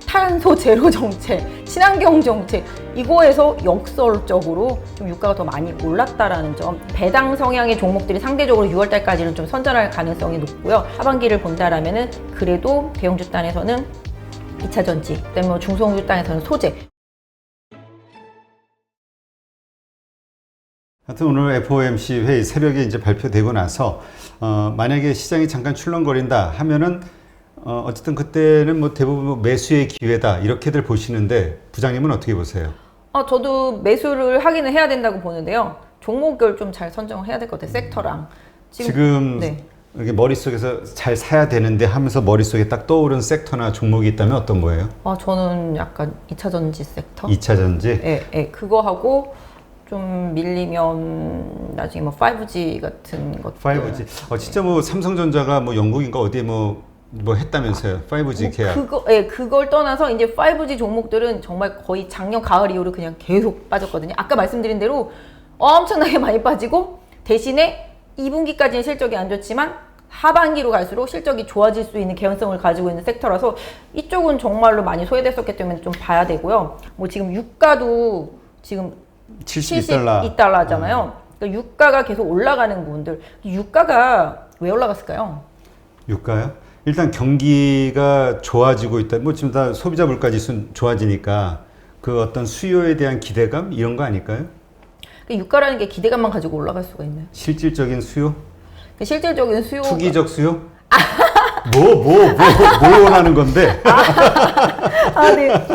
탄소 제로 정책, 친환경 정책, 이거에서 역설적으로 좀 유가가 더 많이 올랐다라는 점. 배당 성향의 종목들이 상대적으로 6월달까지는 좀 선전할 가능성이 높고요. 하반기를 본다라면은 그래도 대형주 단에서는 2차 전지, 그다음에 뭐 중소형주 단에서는 소재. 하여튼 오늘 FOMC 회의 새벽에 이제 발표되고 나서 만약에 시장이 잠깐 출렁거린다 하면은 어쨌든 그때는 뭐 대부분 뭐 매수의 기회다 이렇게들 보시는데 부장님은 어떻게 보세요? 저도 매수를 하기는 해야 된다고 보는데요. 종목을 좀 잘 선정을 해야 될 것 같아요. 섹터랑. 지금 네. 이렇게 머릿속에서 잘 사야 되는데 하면서 머릿속에 딱 떠오른 섹터나 종목이 있다면 어떤 거예요? 저는 약간 2차 전지 섹터. 2차 전지? 예, 그거 하고 좀 밀리면 나중에 뭐 5G 같은 것들. 5G. 진짜 뭐 삼성전자가 뭐 영국인가 어디에 뭐 했다면서요? 5G 계약. 그걸 떠나서 이제 5G 종목들은 정말 거의 작년 가을 이후로 그냥 계속 빠졌거든요. 아까 말씀드린 대로 엄청나게 많이 빠지고 대신에 2분기까지는 실적이 안 좋지만 하반기로 갈수록 실적이 좋아질 수 있는 개연성을 가지고 있는 섹터라서 이쪽은 정말로 많이 소외됐었기 때문에 좀 봐야 되고요. 뭐 지금 유가도 지금 72달러잖아요. 그러니까 유가가 계속 올라가는 부분들. 유가가 왜 올라갔을까요? 유가요? 일단 경기가 좋아지고 있다. 뭐 지금 다 소비자 물가 지수 좋아지니까 그 어떤 수요에 대한 기대감 이런 거 아닐까요? 유가라는 게 기대감만 가지고 올라갈 수가 있나요? 실질적인 수요? 실질적인 수요. 투기적 수요? 뭘 원하는 건데? 네.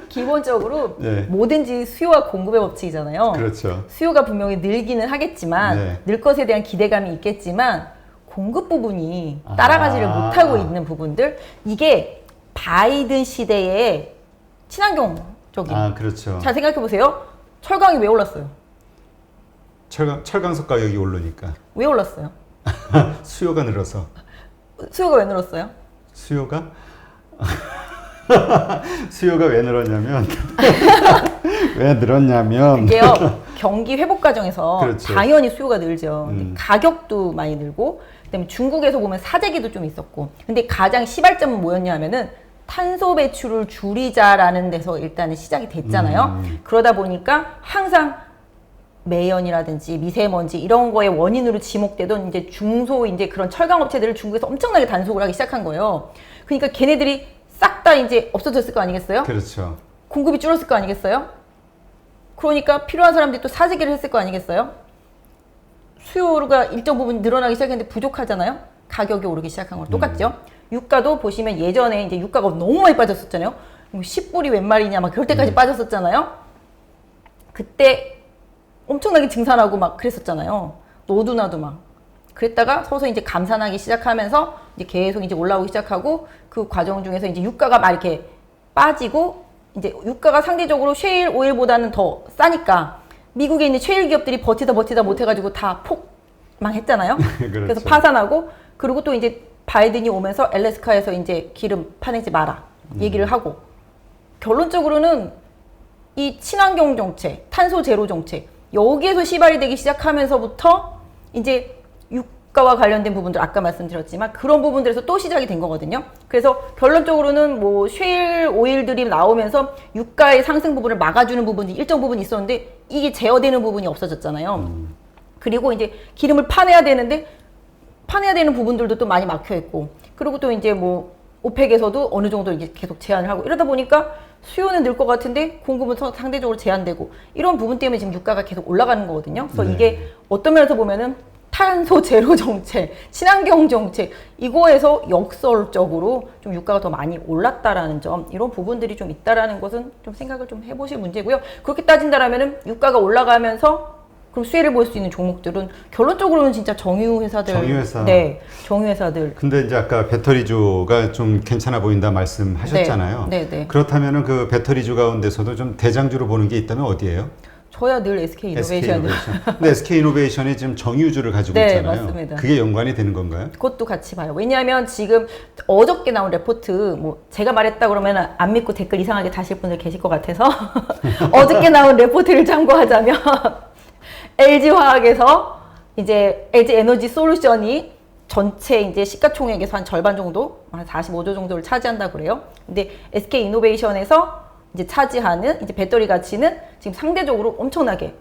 기본적으로 네. 뭐든지 수요와 공급의 법칙이잖아요. 그렇죠. 수요가 분명히 늘기는 하겠지만 네. 늘 것에 대한 기대감이 있겠지만 공급 부분이 따라가지를 못하고 있는 부분들, 이게 바이든 시대의 친환경적인. 그렇죠. 잘 생각해 보세요. 철강이 왜 올랐어요? 철강석 가격이 오르니까. 왜 올랐어요? 수요가 늘어서. 수요가 왜 늘었어요? 수요가? 수요가 왜 늘었냐면 이게요, 경기 회복 과정에서 그렇죠. 당연히 수요가 늘죠. 근데 가격도 많이 늘고, 그다음에 중국에서 보면 사재기도 좀 있었고, 근데 가장 시발점은 뭐였냐면은 탄소 배출을 줄이자라는 데서 일단은 시작이 됐잖아요. 그러다 보니까 항상 매연이라든지 미세먼지 이런 거의 원인으로 지목되던 이제 중소 이제 그런 철강 업체들을 중국에서 엄청나게 단속을 하기 시작한 거예요. 그러니까 걔네들이 싹 다 이제 없어졌을 거 아니겠어요? 그렇죠. 공급이 줄었을 거 아니겠어요? 그러니까 필요한 사람들이 또 사재기를 했을 거 아니겠어요? 수요가 일정 부분 늘어나기 시작했는데 부족하잖아요? 가격이 오르기 시작한 거랑 똑같죠? 유가도 보시면 예전에 이제 유가가 너무 많이 빠졌었잖아요? 10불이 웬 말이냐 막 그럴 때까지 빠졌었잖아요? 그때 엄청나게 증산하고 막 그랬었잖아요. 너도 나도 막. 그랬다가 서서히 이제 감산하기 시작하면서 이제 계속 이제 올라오기 시작하고 그 과정 중에서 이제 유가가 막 이렇게 빠지고 이제 유가가 상대적으로 셰일 오일보다는 더 싸니까 미국에 있는 셰일 기업들이 버티다 못해가지고 다 폭망했잖아요. 그렇죠. 그래서 파산하고 그리고 또 이제 바이든이 오면서 엘래스카에서 이제 기름 파내지 마라 얘기를 하고 결론적으로는 이 친환경 정책, 탄소 제로 정책 여기에서 시발이 되기 시작하면서부터 이제 유가와 관련된 부분들 아까 말씀드렸지만 그런 부분들에서 또 시작이 된 거거든요. 그래서 결론적으로는 뭐 셰일 오일들이 나오면서 유가의 상승 부분을 막아주는 부분이 일정 부분이 있었는데 이게 제어되는 부분이 없어졌잖아요. 그리고 이제 기름을 파내야 되는데 파내야 되는 부분들도 또 많이 막혀 있고 그리고 또 이제 뭐 오펙에서도 어느 정도 이제 계속 제한을 하고 이러다 보니까 수요는 늘 것 같은데 공급은 상대적으로 제한되고 이런 부분 때문에 지금 유가가 계속 올라가는 거거든요. 그래서 이게 어떤 면에서 보면은 탄소 제로 정책, 친환경 정책 이거에서 역설적으로 좀 유가가 더 많이 올랐다라는 점 이런 부분들이 좀 있다라는 것은 좀 생각을 좀 해보실 문제고요. 그렇게 따진다라면은 유가가 올라가면서 그럼 수혜를 볼 수 있는 종목들은 결론적으로는 진짜 정유회사들. 정유회사. 네, 정유회사들. 근데 이제 아까 배터리주가 좀 괜찮아 보인다 말씀하셨잖아요. 네. 그렇다면은 그 배터리주 가운데서도 좀 대장주로 보는 게 있다면 어디예요? 저야 늘 SK 이노베이션. 근데 SK 이노베이션이 지금 정유주를 가지고 네, 있잖아요. 맞습니다. 그게 연관이 되는 건가요? 그것도 같이 봐요. 왜냐하면 지금 어저께 나온 레포트, 뭐 제가 말했다 그러면 안 믿고 댓글 이상하게 다실 분들 계실 것 같아서 어저께 나온 레포트를 참고하자면 LG화학에서 이제 LG 에너지 솔루션이 전체 이제 시가총액에서 한 절반 정도, 한 45조 정도를 차지한다 그래요. 근데 SK 이노베이션에서 이제 차지하는 이제 배터리 가치는 지금 상대적으로 엄청나게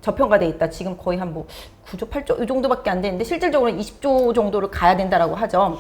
저평가돼 있다. 지금 거의 한 뭐 9조, 8조 이 정도밖에 안 되는데 실질적으로는 20조 정도를 가야 된다라고 하죠.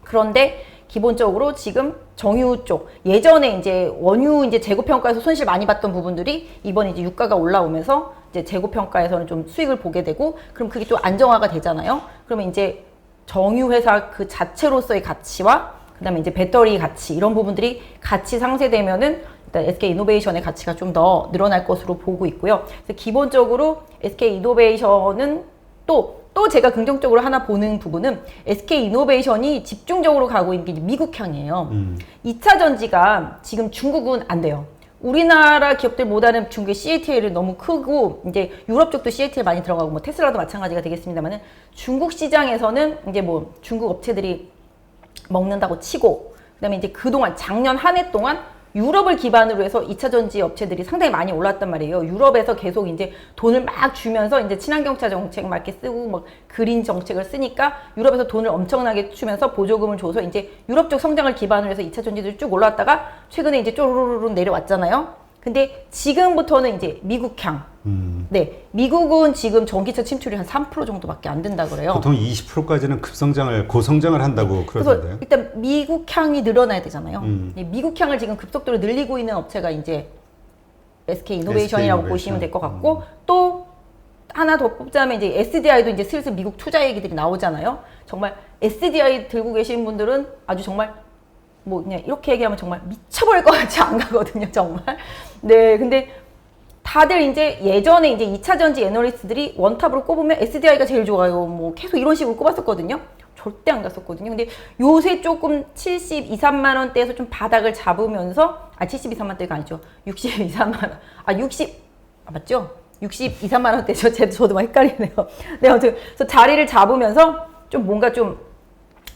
그런데 기본적으로 지금 정유 쪽 예전에 이제 원유 이제 재고 평가에서 손실 많이 봤던 부분들이 이번에 이제 유가가 올라오면서 이제 재고 평가에서는 좀 수익을 보게 되고 그럼 그게 좀 안정화가 되잖아요. 그러면 이제 정유 회사 그 자체로서의 가치와 그다음에 이제 배터리 가치 이런 부분들이 같이 상쇄되면은 일단 SK 이노베이션의 가치가 좀 더 늘어날 것으로 보고 있고요. 그래서 기본적으로 SK 이노베이션은 또 제가 긍정적으로 하나 보는 부분은 SK 이노베이션이 집중적으로 가고 있는 게 미국향이에요. 2차 전지가 지금 중국은 안 돼요. 우리나라 기업들보다는 중국의 CATL이 너무 크고 이제 유럽 쪽도 CATL 많이 들어가고 뭐 테슬라도 마찬가지가 되겠습니다만은 중국 시장에서는 이제 뭐 중국 업체들이 먹는다고 치고 그다음에 이제 그동안 작년 한 해 동안 유럽을 기반으로 해서 2차 전지 업체들이 상당히 많이 올랐단 말이에요. 유럽에서 계속 이제 돈을 막 주면서 이제 친환경차 정책 막 이렇게 쓰고 뭐 그린 정책을 쓰니까 유럽에서 돈을 엄청나게 주면서 보조금을 줘서 이제 유럽 쪽 성장을 기반으로 해서 2차 전지들이 쭉 올라왔다가 최근에 이제 쪼르르르 내려왔잖아요. 근데 지금부터는 이제 미국향. 네. 미국은 지금 전기차 침투율이 한 3% 정도밖에 안 된다 그래요. 보통 20%까지는 고성장을 한다고 그래서 그러던데요. 일단 미국향이 늘어나야 되잖아요. 이 미국향을 지금 급속도로 늘리고 있는 업체가 이제 SK 이노베이션이라고 보시면 될 것 같고 또 하나 더 뽑자면 이제 SDI도 이제 슬슬 미국 투자 얘기들이 나오잖아요. 정말 SDI 들고 계신 분들은 아주 정말 뭐 그냥 이렇게 얘기하면 정말 미쳐버릴 것 같이 안 가거든요, 정말. 네, 근데 다들 이제 예전에 이제 2차 전지 애널리스트들이 원탑으로 꼽으면 SDI가 제일 좋아요. 뭐 계속 이런 식으로 꼽았었거든요. 절대 안 갔었거든요. 근데 요새 조금 72, 3만 원대에서 좀 바닥을 잡으면서 72, 3만 원대가 아니죠. 62, 3만 원. 맞죠? 62, 3만 원대죠. 저도 막 헷갈리네요. 네, 아무튼 그래서 자리를 잡으면서 좀 뭔가 좀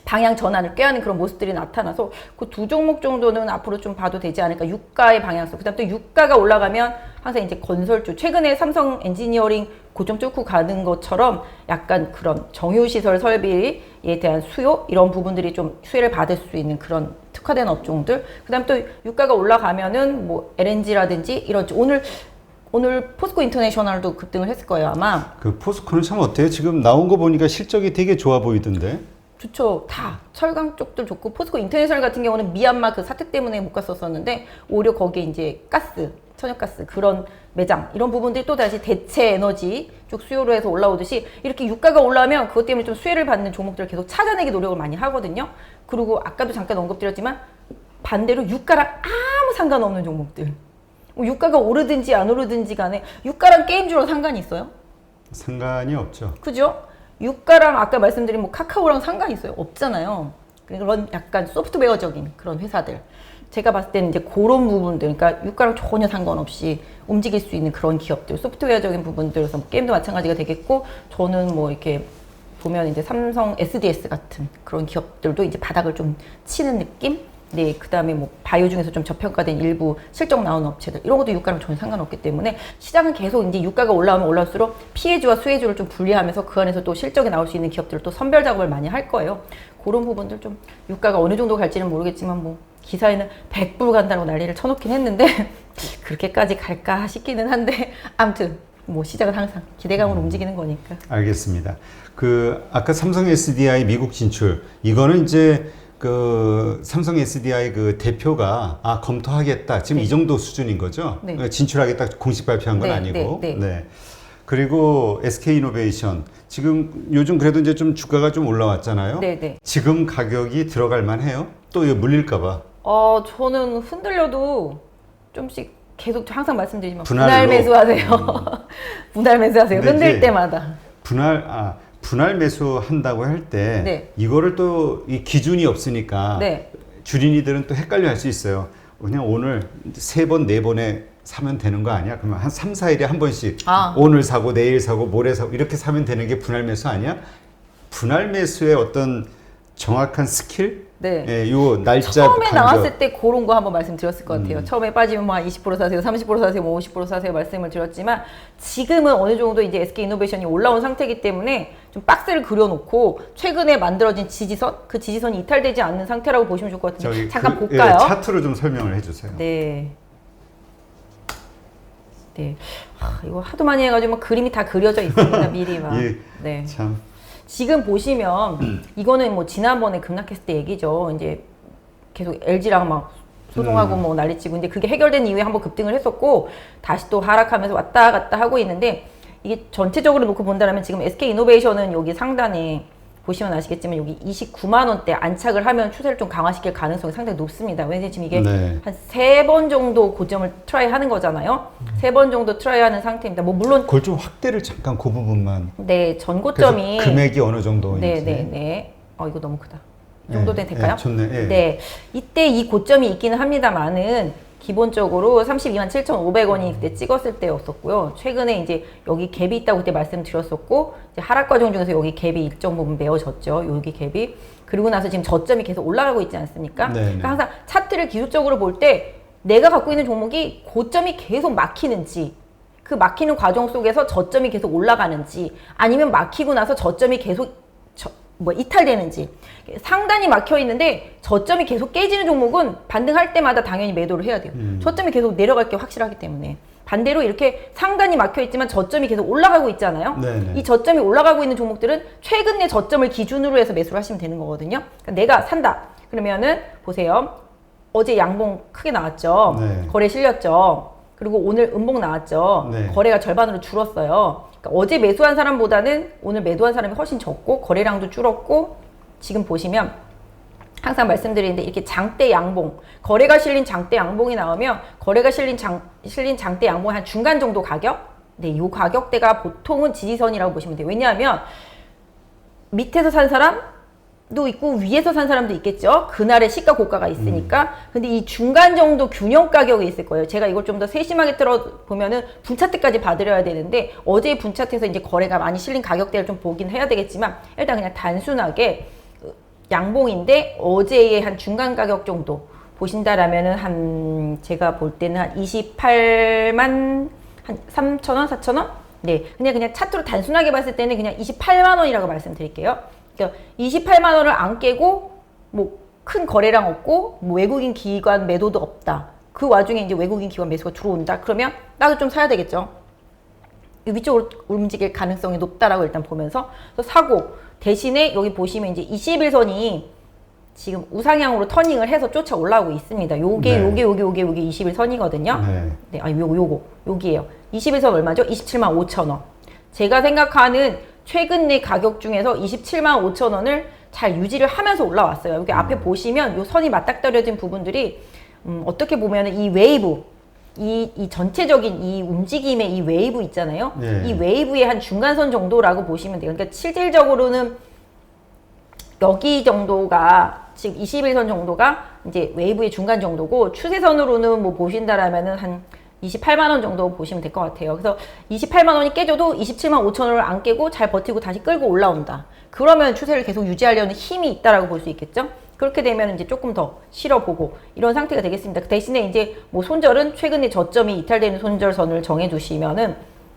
방향 전환을 꾀하는 그런 모습들이 나타나서 그 두 종목 정도는 앞으로 좀 봐도 되지 않을까. 유가의 방향성. 그다음 또 유가가 올라가면 항상 이제 건설주. 최근에 삼성 엔지니어링 고점 뚫고 가는 것처럼 약간 그런 정유시설 설비에 대한 수요 이런 부분들이 좀 수혜를 받을 수 있는 그런 특화된 업종들. 그다음 또 유가가 올라가면은 뭐 LNG라든지 이런 오늘 포스코 인터내셔널도 급등을 했을 거예요 아마. 그 포스코는 참 어때요? 지금 나온 거 보니까 실적이 되게 좋아 보이던데. 좋죠. 다 철강 쪽들 좋고 포스코 인터내셔널 같은 경우는 미얀마 그 사태 때문에 못 갔었었는데 오히려 거기에 이제 가스, 천연가스 그런 매장 이런 부분들이 또 다시 대체 에너지 쪽 수요로 해서 올라오듯이 이렇게 유가가 올라오면 그것 때문에 좀 수혜를 받는 종목들을 계속 찾아내기 노력을 많이 하거든요. 그리고 아까도 잠깐 언급드렸지만 반대로 유가랑 아무 상관없는 종목들. 유가가 오르든지 안 오르든지 간에 유가랑 게임주랑 상관이 있어요? 상관이 없죠. 그죠? 유가랑 아까 말씀드린 뭐 카카오랑 상관이 있어요? 없잖아요. 그런 약간 소프트웨어적인 그런 회사들. 제가 봤을 때는 이제 그런 부분들, 그러니까 유가랑 전혀 상관없이 움직일 수 있는 그런 기업들, 소프트웨어적인 부분들에서 뭐 게임도 마찬가지가 되겠고, 저는 뭐 이렇게 보면 이제 삼성 SDS 같은 그런 기업들도 이제 바닥을 좀 치는 느낌? 네, 그 다음에 뭐 바이오 중에서 좀 저평가된 일부 실적 나오는 업체들 이런 것도 유가랑 전혀 상관없기 때문에 시장은 계속 이제 유가가 올라오면 올라올수록 피해주와 수혜주를 좀 분리하면서 그 안에서 또 실적이 나올 수 있는 기업들을 또 선별 작업을 많이 할 거예요. 그런 부분들 좀 유가가 어느 정도 갈지는 모르겠지만 뭐 기사에는 100불 간다고 난리를 쳐놓긴 했는데 그렇게까지 갈까 싶기는 한데 아무튼 뭐 시장은 항상 기대감으로 움직이는 거니까. 알겠습니다. 그 아까 삼성 SDI 미국 진출 이거는 이제 그 삼성 SDI 그 대표가 검토하겠다 지금 네. 이 정도 수준인 거죠? 네. 진출하겠다 공식 발표한 건 네, 아니고. 네. 그리고 SK 이노베이션 지금 요즘 그래도 이제 좀 주가가 좀 올라왔잖아요. 네. 지금 가격이 들어갈 만해요? 또 이거 물릴까봐. 저는 흔들려도 좀씩 계속 항상 말씀드리지만 분할로. 분할 매수하세요. 분할 매수하세요. 근데 흔들 이제 때마다. 분할 매수한다고 할 때 네. 이거를 또 이 기준이 없으니까 네. 주린이들은 또 헷갈려 할 수 있어요. 그냥 오늘 3번, 4번에 사면 되는 거 아니야? 그러면 한 3, 4일에 한 번씩 오늘 사고 내일 사고 모레 사고 이렇게 사면 되는 게 분할 매수 아니야? 분할 매수의 어떤 정확한 스킬? 네. 예, 요 날짜 처음에 간격. 나왔을 때 그런 거 한번 말씀드렸을 것 같아요. 음. 처음에 빠지면 뭐 한 20% 사세요, 30% 사세요, 뭐 50% 사세요 말씀을 드렸지만 지금은 어느 정도 이제 SK이노베이션이 올라온 상태이기 때문에 좀 박스를 그려놓고 최근에 만들어진 지지선, 그 지지선이 이탈되지 않는 상태라고 보시면 좋을 것 같은데 저기 잠깐 그, 볼까요? 예, 차트로 좀 설명을 해주세요. 네. 네. 이거 하도 많이 해가지고 막 그림이 다 그려져 있습니다. 미리 막. 예, 네. 참. 지금 보시면 이거는 뭐 지난번에 급락했을 때 얘기죠. 이제 계속 LG랑 막 소송하고 뭐 난리치고 근데 그게 해결된 이후에 한번 급등을 했었고 다시 또 하락하면서 왔다 갔다 하고 있는데 이게 전체적으로 놓고 본다면 지금 SK이노베이션은 여기 상단에 보시면 아시겠지만 여기 29만 원대 안착을 하면 추세를 좀 강화시킬 가능성이 상당히 높습니다. 왜냐면 지금 이게 네. 한 3번 정도 고점을 트라이 하는 거잖아요. 3번 정도 트라이 하는 상태입니다. 뭐 물론 그걸 좀 확대를 잠깐 그 부분만. 네, 전고점이 그래서 금액이 어느 정도인지. 네네네. 이거 너무 크다. 이 정도 될까요? 예, 좋네. 예. 네. 이때 이 고점이 있기는 합니다만은 기본적으로 32만 7,500원이 그때 찍었을 때였었고요. 최근에 이제 여기 갭이 있다고 그때 말씀드렸었고 이제 하락 과정 중에서 여기 갭이 일정 부분 메워졌죠. 여기 갭이. 그리고 나서 지금 저점이 계속 올라가고 있지 않습니까? 네네. 그러니까 항상 차트를 기술적으로 볼 때 내가 갖고 있는 종목이 고점이 계속 막히는지 그 막히는 과정 속에서 저점이 계속 올라가는지 아니면 막히고 나서 저점이 계속 이탈되는지 상단이 막혀 있는데 저점이 계속 깨지는 종목은 반등할 때마다 당연히 매도를 해야 돼요. 저점이 계속 내려갈 게 확실하기 때문에 반대로 이렇게 상단이 막혀 있지만 저점이 계속 올라가고 있잖아요. 네네. 이 저점이 올라가고 있는 종목들은 최근 내 저점을 기준으로 해서 매수를 하시면 되는 거거든요. 그러니까 내가 산다. 그러면은 보세요. 어제 양봉 크게 나왔죠. 네. 거래 실렸죠. 그리고 오늘 음봉 나왔죠. 네. 거래가 절반으로 줄었어요. 그러니까 어제 매수한 사람보다는 오늘 매도한 사람이 훨씬 적고 거래량도 줄었고 지금 보시면 항상 말씀드리는데 이렇게 장대 양봉 거래가 실린 장대 양봉이 나오면 거래가 실린 장대 양봉의 한 중간 정도 가격 네, 요 가격대가 보통은 지지선이라고 보시면 돼요. 왜냐하면 밑에서 산 사람도 있고 위에서 산 사람도 있겠죠. 그날의 시가 고가가 있으니까. 근데 이 중간 정도 균형 가격이 있을 거예요. 제가 이걸 좀 더 세심하게 들어보면은 분차트까지 봐드려야 되는데 어제 분차트에서 이제 거래가 많이 실린 가격대를 좀 보긴 해야 되겠지만 일단 그냥 단순하게 양봉인데 어제의 한 중간 가격 정도 보신다라면은 한 제가 볼 때는 한 28만 한 3,000원, 4,000원? 네, 그냥 차트로 단순하게 봤을 때는 그냥 28만 원이라고 말씀드릴게요. 그러니까 28만 원을 안 깨고 뭐 큰 거래량 없고 뭐 외국인 기관 매도도 없다. 그 와중에 이제 외국인 기관 매수가 들어온다. 그러면 나도 좀 사야 되겠죠. 위쪽으로 움직일 가능성이 높다라고 일단 보면서 사고 대신에 여기 보시면 이제 21선이 지금 우상향으로 터닝을 해서 쫓아 올라오고 있습니다. 요게 네. 요게 21선이거든요. 네. 네, 여기에요. 21선 얼마죠? 27만 5천 원. 제가 생각하는 최근 내 가격 중에서 27만 5천 원을 잘 유지를 하면서 올라왔어요. 여기 앞에 보시면 요 선이 맞닥뜨려진 부분들이 어떻게 보면 이 웨이브 이 전체적인 이 움직임의 이 웨이브 있잖아요. 네. 이 웨이브의 한 중간선 정도라고 보시면 돼요. 그러니까 실질적으로는 여기 정도가 지금 21선 정도가 이제 웨이브의 중간 정도고 추세선으로는 뭐 보신다라면은 한 28만 원 정도 보시면 될 것 같아요. 그래서 28만 원이 깨져도 27만 5천 원을 안 깨고 잘 버티고 다시 끌고 올라온다. 그러면 추세를 계속 유지하려는 힘이 있다라고 볼 수 있겠죠? 그렇게 되면 이제 조금 더 실어보고 이런 상태가 되겠습니다. 그 대신에 이제 뭐 손절은 최근에 저점이 이탈되는 손절선을 정해두시면은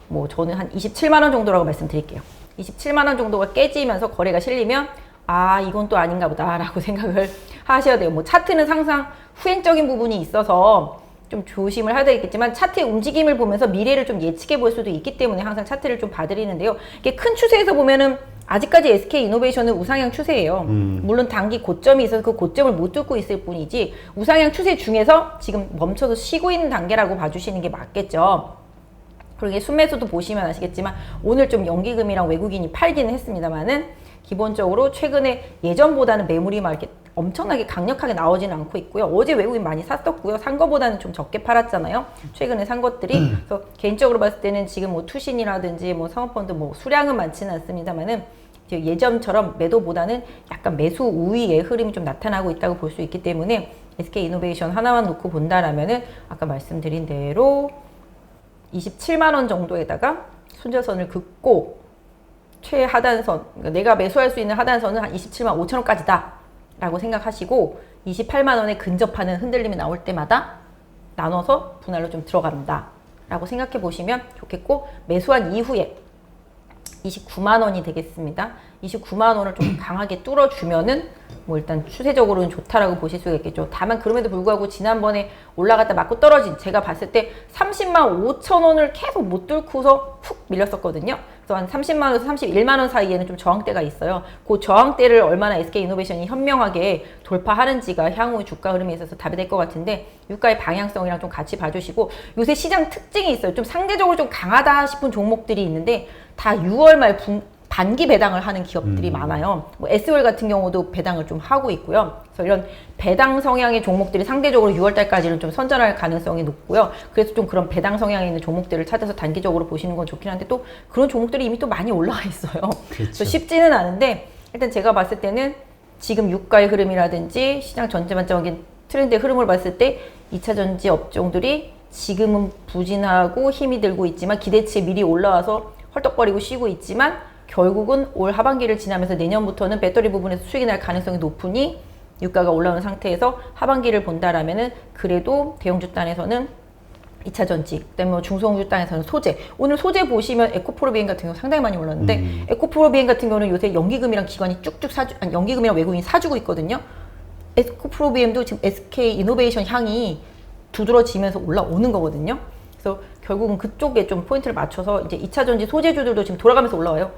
뭐 저는 한 27만 원 정도라고 말씀드릴게요. 27만 원 정도가 깨지면서 거래가 실리면 아 이건 또 아닌가 보다라고 생각을 하셔야 돼요. 뭐 차트는 항상 후행적인 부분이 있어서 좀 조심을 해야 되겠지만 차트의 움직임을 보면서 미래를 좀 예측해 볼 수도 있기 때문에 항상 차트를 좀 봐드리는데요. 이게 큰 추세에서 보면은 아직까지 SK이노베이션은 우상향 추세예요. 물론 단기 고점이 있어서 그 고점을 못 뚫고 있을 뿐이지 우상향 추세 중에서 지금 멈춰서 쉬고 있는 단계라고 봐주시는 게 맞겠죠. 그리고 이게 순매수도 보시면 아시겠지만 오늘 좀 연기금이랑 외국인이 팔기는 했습니다만은 기본적으로 최근에 예전보다는 매물이 막 이렇게 엄청나게 강력하게 나오지는 않고 있고요. 어제 외국인 많이 샀었고요. 산 거보다는 좀 적게 팔았잖아요. 최근에 산 것들이. 그래서 개인적으로 봤을 때는 지금 뭐 투신이라든지 뭐 상업펀드 뭐 수량은 많지는 않습니다만은 예전처럼 매도보다는 약간 매수 우위의 흐름이 좀 나타나고 있다고 볼 수 있기 때문에 SK이노베이션 하나만 놓고 본다라면은 아까 말씀드린 대로 27만 원 정도에다가 손절선을 긋고 최하단선, 그러니까 내가 매수할 수 있는 하단선은 한 27만 5천 원까지다 라고 생각하시고 28만 원에 근접하는 흔들림이 나올 때마다 나눠서 분할로 좀 들어간다 라고 생각해 보시면 좋겠고, 매수한 이후에 29만 원이 되겠습니다. 29만 원을 좀 강하게 뚫어주면은 뭐 일단 추세적으로는 좋다라고 보실 수가 있겠죠. 다만 그럼에도 불구하고 지난번에 올라갔다 맞고 떨어진, 제가 봤을 때 30만 5천 원을 계속 못 뚫고서 푹 밀렸었거든요. 그래서 한 30만 원에서 31만 원 사이에는 좀 저항대가 있어요. 그 저항대를 얼마나 SK이노베이션이 현명하게 돌파하는지가 향후 주가 흐름에 있어서 답이 될 것 같은데, 유가의 방향성이랑 좀 같이 봐주시고, 요새 시장 특징이 있어요. 좀 상대적으로 좀 강하다 싶은 종목들이 있는데 다 6월 말 단기 배당을 하는 기업들이 많아요. 뭐 SOL 같은 경우도 배당을 좀 하고 있고요. 그래서 이런 배당 성향의 종목들이 상대적으로 6월 달까지는 좀 선전할 가능성이 높고요. 그래서 좀 그런 배당 성향에 있는 종목들을 찾아서 단기적으로 보시는 건 좋긴 한데, 또 그런 종목들이 이미 또 많이 올라가 있어요. 그래서 쉽지는 않은데, 일단 제가 봤을 때는 지금 유가의 흐름이라든지 시장 전체적인 트렌드의 흐름을 봤을 때 2차 전지 업종들이 지금은 부진하고 힘이 들고 있지만, 기대치에 미리 올라와서 헐떡거리고 쉬고 있지만 결국은 올 하반기를 지나면서 내년부터는 배터리 부분에서 수익이 날 가능성이 높으니, 유가가 올라오는 상태에서 하반기를 본다라면은 그래도 대형주 단에서는 2차 전지, 그다음에 뭐 중소형주 단에서는 소재. 오늘 소재 보시면 에코프로비엔 같은 경우 상당히 많이 올랐는데, 에코프로비엔 같은 경우는 요새 연기금이랑 기관이 쭉쭉 연기금이랑 외국인이 사주고 있거든요. 에코프로비엠도 지금 SK이노베이션 향이 두드러지면서 올라오는 거거든요. 그래서 결국은 그쪽에 좀 포인트를 맞춰서 이제 2차 전지 소재주들도 지금 돌아가면서 올라와요.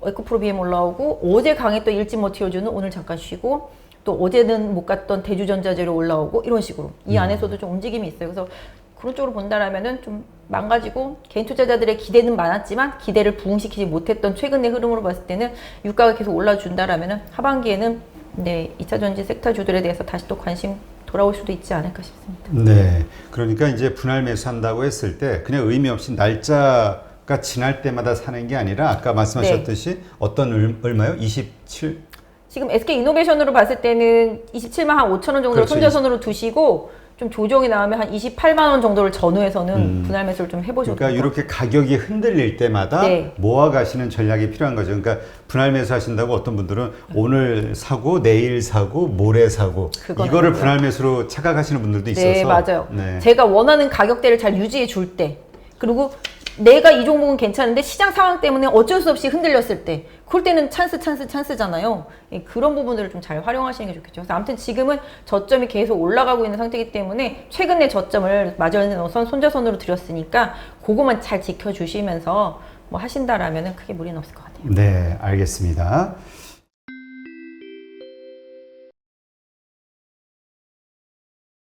에코프로비엠 올라오고, 어제 강했던 일진머티리얼즈는 오늘 잠깐 쉬고, 또 어제는 못 갔던 대주전자재료 올라오고, 이런 식으로 이 안에서도 좀 움직임이 있어요. 그래서 그런 쪽으로 본다라면은 좀 망가지고, 개인 투자자들의 기대는 많았지만 기대를 부응시키지 못했던 최근의 흐름으로 봤을 때는 유가가 계속 올라준다라면은 하반기에는 2차 전지 섹터주들에 대해서 다시 또 관심 돌아올 수도 있지 않을까 싶습니다. 네. 그러니까 이제 분할 매수한다고 했을 때 그냥 의미 없이 날짜가 지날 때마다 사는 게 아니라, 아까 말씀하셨듯이 어떤 얼마요? 27? 지금 SK이노베이션으로 봤을 때는 27만 한 5천 원 정도를 그렇죠. 손절선으로 두시고, 좀 조정이 나오면 한 28만 원 정도를 전후해서는 분할 매수를 좀 해보셔도 그러니까 이렇게 가격이 흔들릴 때마다 모아 가시는 전략이 필요한 거죠. 그러니까 분할 매수 하신다고 어떤 분들은 오늘 사고 내일 사고 모레 사고, 이거를 아니죠. 분할 매수로 착각하시는 분들도 있어서. 네, 맞아요. 네. 제가 원하는 가격대를 잘 유지해 줄 때, 그리고 내가 이 종목은 괜찮은데 시장 상황 때문에 어쩔 수 없이 흔들렸을 때, 그럴 때는 찬스잖아요. 그런 부분들을 좀 잘 활용하시는 게 좋겠죠. 그래서 아무튼 지금은 저점이 계속 올라가고 있는 상태이기 때문에 최근의 저점을 마저는 우선 손절선으로 드렸으니까 그거만 잘 지켜주시면서 뭐 하신다라면 크게 무리는 없을 것 같아요. 네, 알겠습니다.